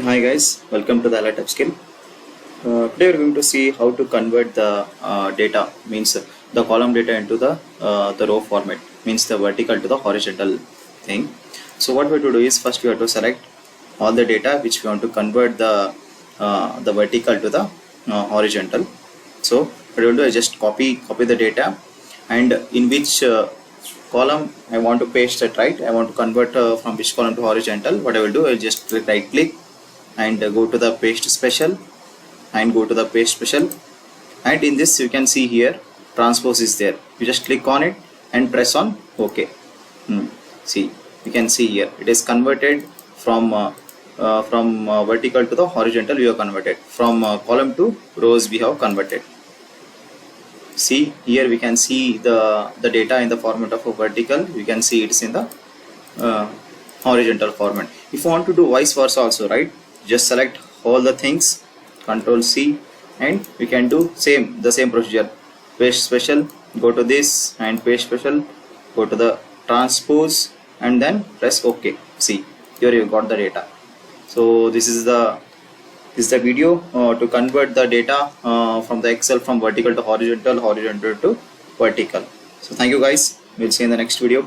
Hi guys, welcome to the Alert Upskill. Today we're going to see how to convert the data, means the column data into the row format, means the vertical to the horizontal thing. So what we have to do is first we have to select all the data which we want to convert the vertical to the horizontal. So what I will do is just copy the data, and in which column I want to paste it, right? I want to convert from which column to horizontal. What I will do is just right click and go to the paste special and go to the paste special, and in this you can see here transpose is there. You just click on it and press on OK. See, you can see here it is converted from vertical to the horizontal. We have converted from column to rows. We have converted. See here we can see the data in the format of a vertical. You can see it's in the horizontal format. If you want to do vice versa also, right, just select all the things, Control C, and we can do the same procedure. Paste special, go to this, and paste special, go to the transpose, and then press OK. See, here you got the data. So this is the video to convert the data from the Excel from vertical to horizontal, horizontal to vertical. So thank you guys. We'll see you in the next video.